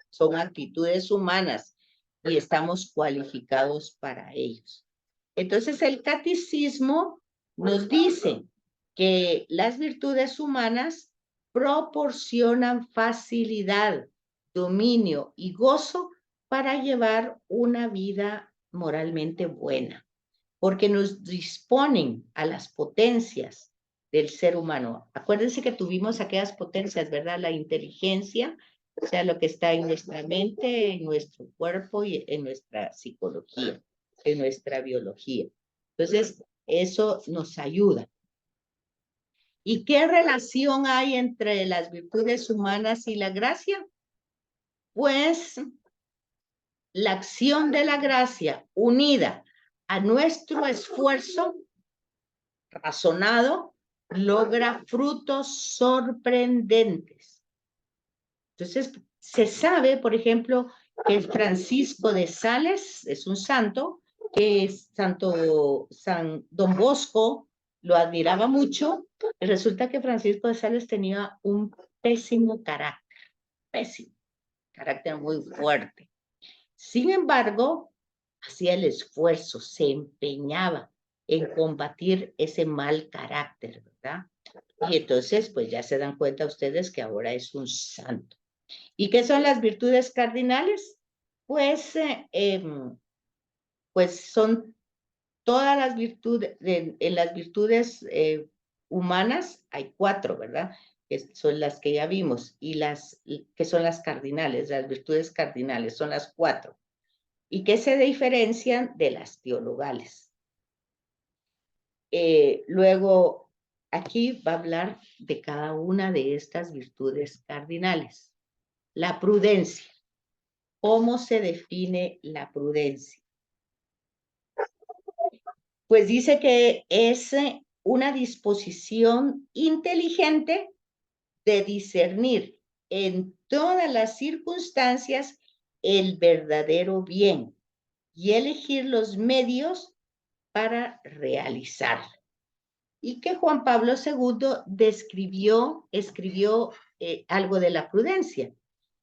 Son actitudes humanas y estamos cualificados para ellos. Entonces el catecismo nos dice que las virtudes humanas proporcionan facilidad, dominio y gozo para llevar una vida moralmente buena, porque nos disponen a las potencias del ser humano. Acuérdense que tuvimos aquellas potencias, ¿verdad? La inteligencia, o sea, lo que está en nuestra mente, en nuestro cuerpo y en nuestra psicología, en nuestra biología. Entonces, eso nos ayuda. ¿Y qué relación hay entre las virtudes humanas y la gracia? Pues la acción de la gracia unida a nuestro esfuerzo razonado logra frutos sorprendentes. Entonces, se sabe, por ejemplo, que Francisco de Sales es un santo, que es San Don Bosco lo admiraba mucho. Resulta que Francisco de Sales tenía un pésimo carácter muy fuerte. Sin embargo, hacía el esfuerzo, se empeñaba en combatir ese mal carácter, ¿verdad? Y entonces, pues ya se dan cuenta ustedes que ahora es un santo. ¿Y qué son las virtudes cardinales? Pues, pues son todas las virtudes, en las virtudes humanas hay 4, ¿verdad? Que son las que ya vimos, y las que son las cardinales, las virtudes cardinales, son las 4. ¿Y qué se diferencian de las teologales? Luego, aquí va a hablar de cada una de estas virtudes cardinales. La prudencia. ¿Cómo se define la prudencia? Pues dice que es una disposición inteligente de discernir en todas las circunstancias el verdadero bien y elegir los medios para realizarlo. Y que Juan Pablo II escribió algo de la prudencia.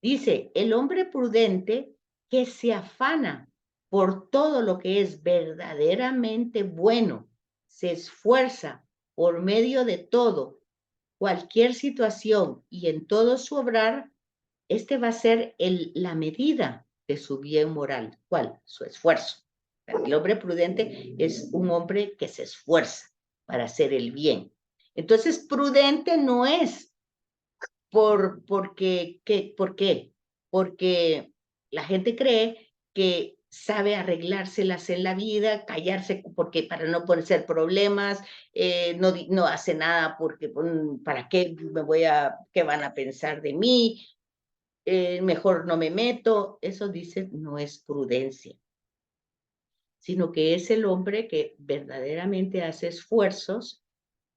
Dice, el hombre prudente que se afana por todo lo que es verdaderamente bueno, se esfuerza por medio de todo, cualquier situación y en todo su obrar, este va a ser la medida de su bien moral. ¿Cuál? Su esfuerzo. El hombre prudente es un hombre que se esfuerza para hacer el bien. Entonces, prudente no es ¿por qué? Porque la gente cree que sabe arreglárselas en la vida, callarse porque para no poner problemas, no hace nada porque ¿para qué qué van a pensar de mí? Mejor no me meto. Eso dice, no es prudencia, sino que es el hombre que verdaderamente hace esfuerzos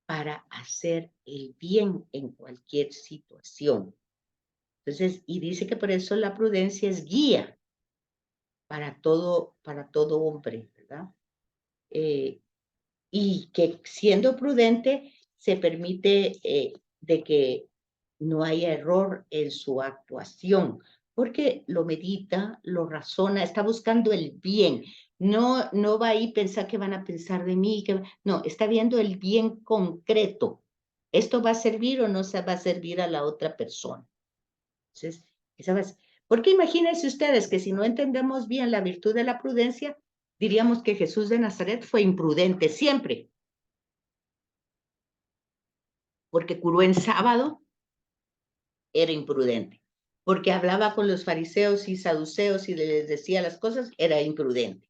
para hacer el bien en cualquier situación. Entonces, y dice que por eso la prudencia es guía para todo hombre, ¿verdad? Y que siendo prudente se permite de que no haya error en su actuación, porque lo medita, lo razona, está buscando el bien. No va ahí a pensar que van a pensar de mí, no, está viendo el bien concreto. ¿Esto va a servir o no se va a servir a la otra persona? Entonces, ¿sabes? Porque imagínense ustedes que si no entendemos bien la virtud de la prudencia, diríamos que Jesús de Nazaret fue imprudente siempre, porque curó en sábado, era imprudente. Porque hablaba con los fariseos y saduceos y les decía las cosas, era imprudente.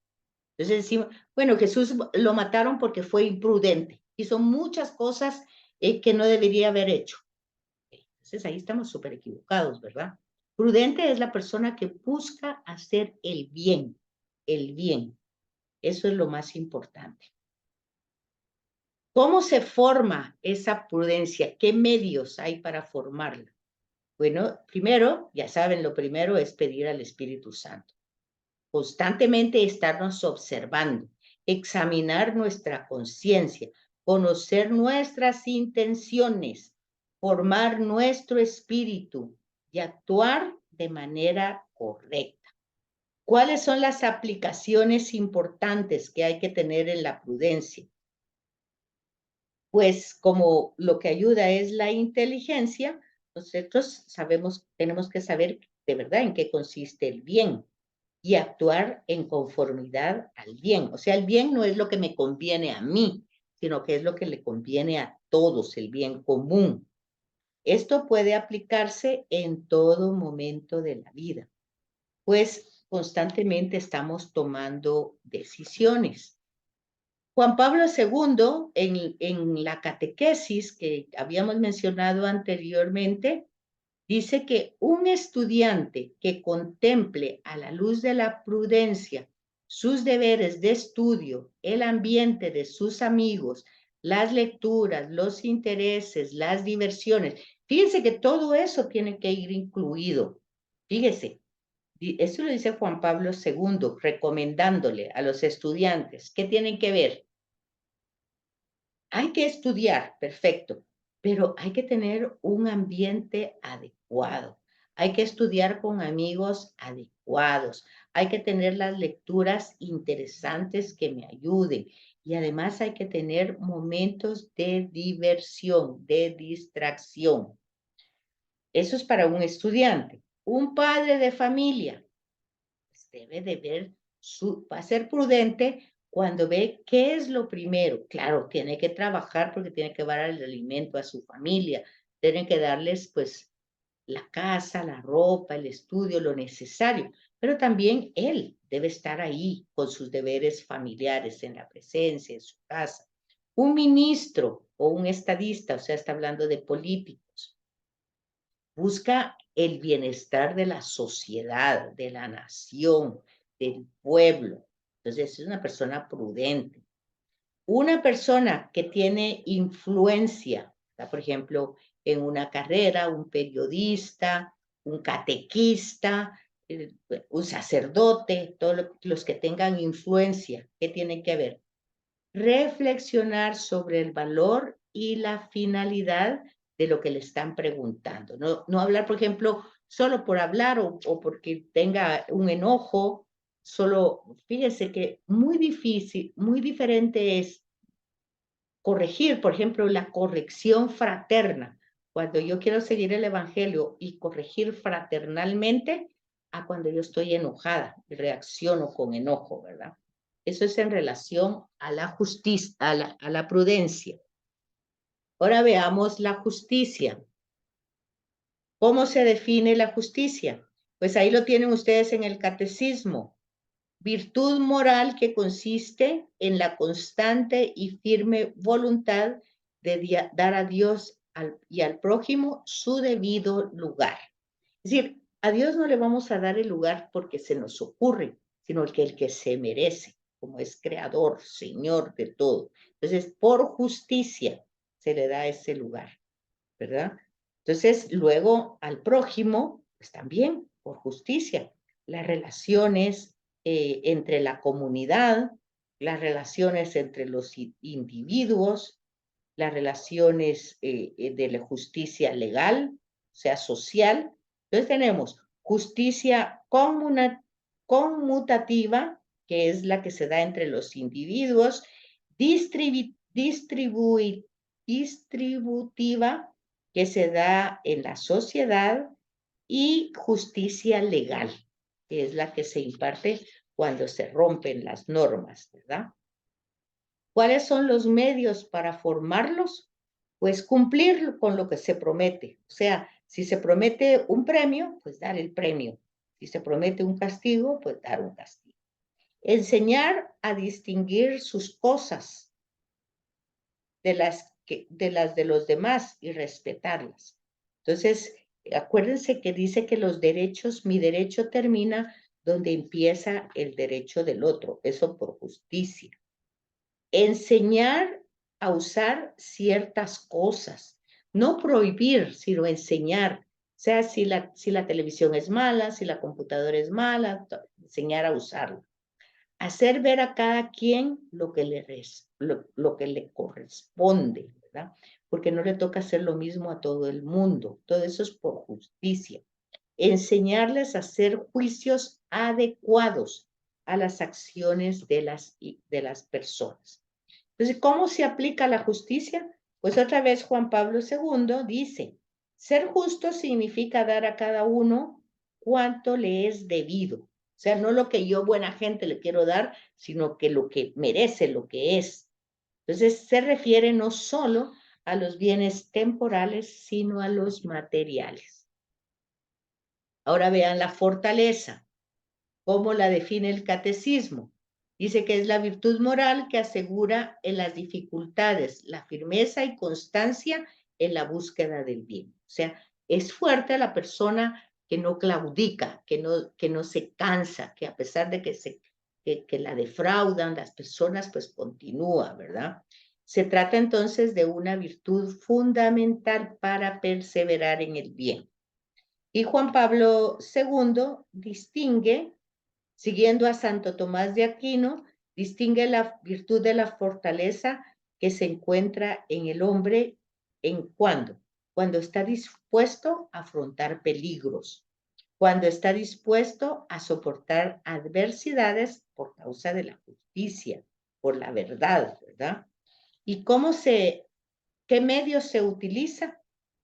Entonces decimos, bueno, Jesús lo mataron porque fue imprudente. Hizo muchas cosas que no debería haber hecho. Entonces ahí estamos súper equivocados, ¿verdad? Prudente es la persona que busca hacer el bien, el bien. Eso es lo más importante. ¿Cómo se forma esa prudencia? ¿Qué medios hay para formarla? Bueno, primero, ya saben, lo primero es pedir al Espíritu Santo. Constantemente estarnos observando, examinar nuestra conciencia, conocer nuestras intenciones, formar nuestro espíritu y actuar de manera correcta. ¿Cuáles son las aplicaciones importantes que hay que tener en la prudencia? pues como lo que ayuda es la inteligencia, nosotros sabemos, tenemos que saber de verdad en qué consiste el bien y actuar en conformidad al bien. O sea, el bien no es lo que me conviene a mí, sino que es lo que le conviene a todos, el bien común. Esto puede aplicarse en todo momento de la vida, pues constantemente estamos tomando decisiones. Juan Pablo II, en la catequesis que habíamos mencionado anteriormente, dice que un estudiante que contemple a la luz de la prudencia sus deberes de estudio, el ambiente de sus amigos, las lecturas, los intereses, las diversiones. Fíjense que todo eso tiene que ir incluido. Fíjese, eso lo dice Juan Pablo II, recomendándole a los estudiantes que tienen que ver. Hay que estudiar, perfecto, pero hay que tener un ambiente adecuado. Hay que estudiar con amigos adecuados. Hay que tener las lecturas interesantes que me ayuden. Y además hay que tener momentos de diversión, de distracción. Eso es para un estudiante. Un padre de familia pues debe de ver, va a ser prudente cuando ve qué es lo primero. Claro, tiene que trabajar porque tiene que dar el alimento a su familia, tiene que darles pues la casa, la ropa, el estudio, lo necesario, pero también él debe estar ahí con sus deberes familiares, en la presencia, en su casa. Un ministro o un estadista, o sea, está hablando de políticos, busca el bienestar de la sociedad, de la nación, del pueblo. Entonces, es una persona prudente. Una persona que tiene influencia, por ejemplo, en una carrera, un periodista, un catequista, un sacerdote, todos los que tengan influencia, ¿qué tienen que ver? Reflexionar sobre el valor y la finalidad de lo que le están preguntando. No hablar, por ejemplo, solo por hablar o porque tenga un enojo, solo, fíjese que muy difícil, muy diferente es corregir, por ejemplo, la corrección fraterna. Cuando yo quiero seguir el evangelio y corregir fraternalmente, a cuando yo estoy enojada, reacciono con enojo, ¿verdad? Eso es en relación a la justicia, a la prudencia. Ahora veamos la justicia. ¿Cómo se define la justicia? Pues ahí lo tienen ustedes en el catecismo. Virtud moral que consiste en la constante y firme voluntad de dar a Dios y al prójimo su debido lugar. Es decir, a Dios no le vamos a dar el lugar porque se nos ocurre, sino el que se merece, como es creador, Señor de todo. Entonces, por justicia se le da ese lugar, ¿verdad? Entonces, luego al prójimo, pues también por justicia. Las relaciones entre la comunidad, las relaciones entre los individuos, las relaciones de la justicia legal, o sea, social. Entonces tenemos justicia conmutativa, que es la que se da entre los individuos, distributiva, que se da en la sociedad, y justicia legal, que es la que se imparte cuando se rompen las normas, ¿verdad? ¿Cuáles son los medios para formarlos? Pues cumplir con lo que se promete. O sea, si se promete un premio, pues dar el premio. Si se promete un castigo, pues dar un castigo. Enseñar a distinguir sus cosas de los demás y respetarlas. Entonces, acuérdense que dice que los derechos, mi derecho termina donde empieza el derecho del otro, eso por justicia. Enseñar a usar ciertas cosas, no prohibir, sino enseñar. O sea, si la televisión es mala, si la computadora es mala, enseñar a usarla. Hacer ver a cada quien lo que lo que le corresponde, ¿verdad? Porque no le toca hacer lo mismo a todo el mundo. Todo eso es por justicia. Enseñarles a hacer juicios adecuados a las acciones de las personas. Entonces, ¿cómo se aplica la justicia? Pues otra vez Juan Pablo II dice, ser justo significa dar a cada uno cuanto le es debido. O sea, no lo que yo, buena gente, le quiero dar, sino que lo que merece, lo que es. Entonces, se refiere no solo a los bienes temporales, sino a los materiales. Ahora vean la fortaleza. ¿Cómo la define el catecismo? Dice que es la virtud moral que asegura en las dificultades la firmeza y constancia en la búsqueda del bien. O sea, es fuerte la persona que no claudica, que no se cansa, que a pesar de que la defraudan las personas, pues continúa, ¿verdad? Se trata entonces de una virtud fundamental para perseverar en el bien. Y Juan Pablo II distingue, siguiendo a Santo Tomás de Aquino, distingue la virtud de la fortaleza que se encuentra en el hombre en cuando está dispuesto a afrontar peligros, cuando está dispuesto a soportar adversidades por causa de la justicia, por la verdad, ¿verdad? ¿Y qué medios se utiliza?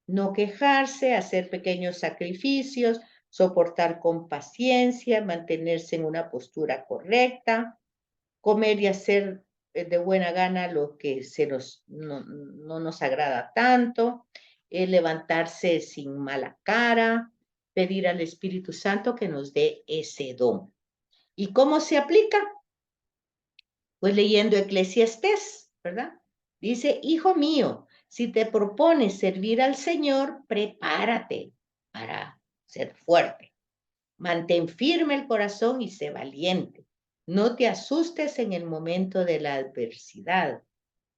No quejarse, hacer pequeños sacrificios, soportar con paciencia, mantenerse en una postura correcta, comer y hacer de buena gana lo que no nos agrada tanto, levantarse sin mala cara, pedir al Espíritu Santo que nos dé ese don. ¿Y cómo se aplica? Pues leyendo Eclesiastés, ¿verdad? Dice, hijo mío, si te propones servir al Señor, prepárate para ser fuerte. Mantén firme el corazón y sé valiente. No te asustes en el momento de la adversidad.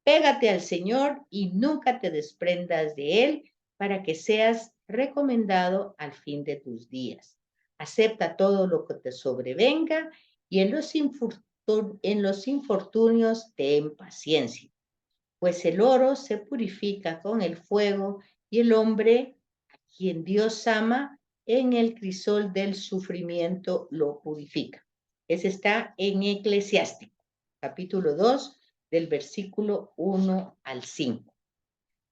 Pégate al Señor y nunca te desprendas de Él para que seas recomendado al fin de tus días. Acepta todo lo que te sobrevenga y en los infortunios ten paciencia, pues el oro se purifica con el fuego y el hombre, a quien Dios ama, en el crisol del sufrimiento lo purifica. Ese está en Eclesiástico, capítulo 2, del versículo 1 al 5.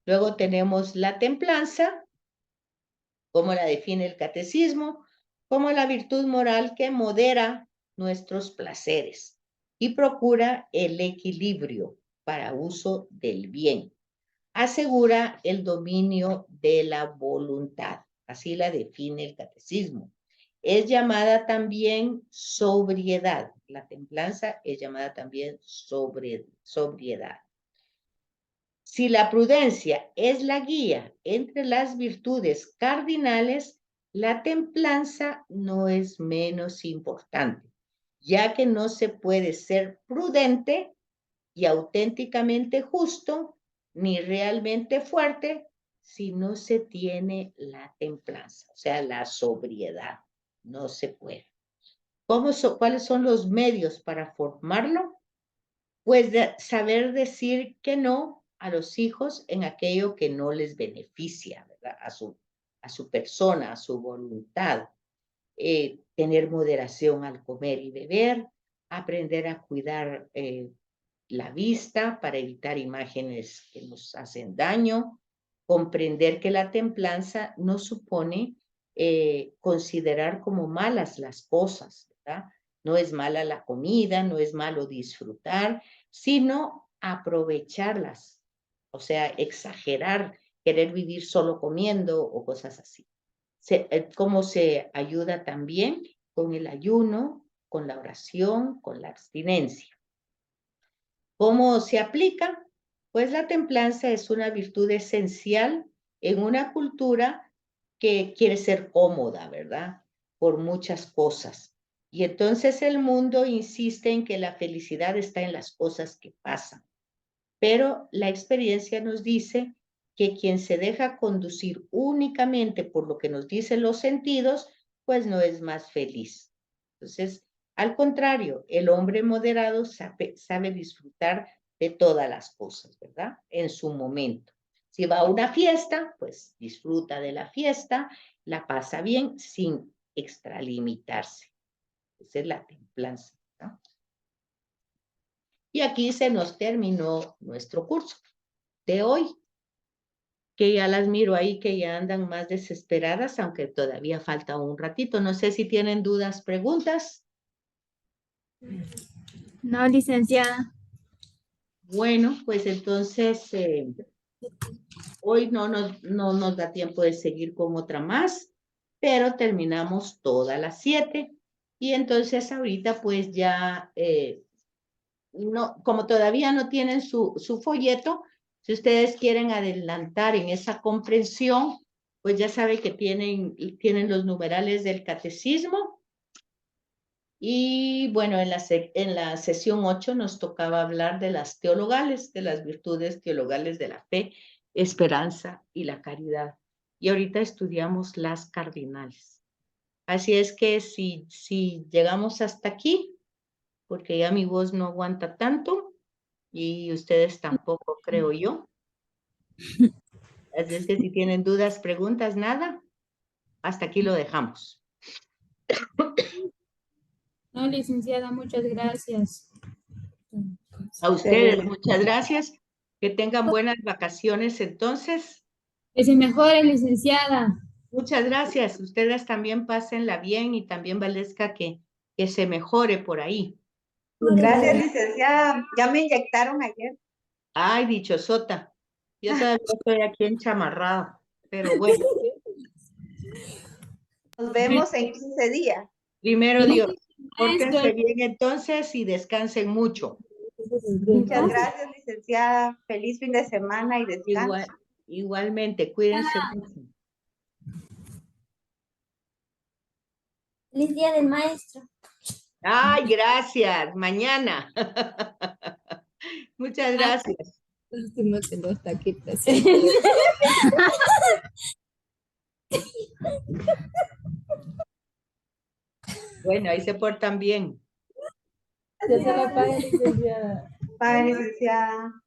Luego tenemos la templanza, como la define el catecismo, como la virtud moral que modera nuestros placeres y procura el equilibrio para uso del bien. Asegura el dominio de la voluntad. Así la define el catecismo. Es llamada también sobriedad. La templanza es llamada también sobriedad. Si la prudencia es la guía entre las virtudes cardinales, la templanza no es menos importante, ya que no se puede ser prudente y auténticamente justo ni realmente fuerte si no se tiene la templanza, o sea, la sobriedad. No se puede. ¿Cuáles son los medios para formarlo? Pues saber decir que no a los hijos en aquello que no les beneficia, ¿verdad? A su persona, a su voluntad. Tener moderación al comer y beber, aprender a cuidar la vista para evitar imágenes que nos hacen daño, comprender que la templanza no supone considerar como malas las cosas, ¿verdad? No es mala la comida, no es malo disfrutar, sino aprovecharlas, o sea, exagerar, querer vivir solo comiendo o cosas así. Cómo se ayuda también con el ayuno, con la oración, con la abstinencia. ¿Cómo se aplica? Pues la templanza es una virtud esencial en una cultura que quiere ser cómoda, ¿verdad? Por muchas cosas. Y entonces el mundo insiste en que la felicidad está en las cosas que pasan. Pero la experiencia nos dice que quien se deja conducir únicamente por lo que nos dicen los sentidos, pues no es más feliz. Entonces, al contrario, el hombre moderado sabe disfrutar de todas las cosas, ¿verdad? En su momento. Si va a una fiesta, pues disfruta de la fiesta, la pasa bien sin extralimitarse. Esa es la templanza, ¿no? Y aquí se nos terminó nuestro curso de hoy. que ya las miro ahí, que ya andan más desesperadas, aunque todavía falta un ratito. No sé si tienen dudas, preguntas. No, licenciada. Bueno, pues entonces hoy no nos da tiempo de seguir con otra más, pero terminamos todas las 7. Y entonces ahorita pues ya, no, como todavía no tienen su folleto, si ustedes quieren adelantar en esa comprensión, pues ya saben que tienen los numerales del catecismo. Y bueno, en la sesión 8 nos tocaba hablar de las teologales, de las virtudes teologales de la fe, esperanza y la caridad. Y ahorita estudiamos las cardinales. Así es que si llegamos hasta aquí, porque ya mi voz no aguanta tanto y ustedes tampoco, creo yo. Así es que si tienen dudas, preguntas, nada, hasta aquí lo dejamos. No, licenciada, muchas gracias. A ustedes, muchas gracias. Que tengan buenas vacaciones entonces. Que se mejore, licenciada. Muchas gracias. Ustedes también pásenla bien y también Valesca que se mejore por ahí. Gracias, licenciada. Ya me inyectaron ayer. Ay, dichosota. Yo todavía estoy aquí enchamarrada, pero bueno, Nos vemos en 15 días. primero Dios. Pórtense Maestro, bien entonces y descansen mucho. Muchas gracias, licenciada. Feliz fin de semana y descanso. Igualmente, cuídense mucho. Feliz día del maestro. Ay, gracias. Mañana. Muchas gracias. lástima que no está aquí presente. Bueno, ahí se portan bien. Ya se la paga, licenciada. Bye, licenciada.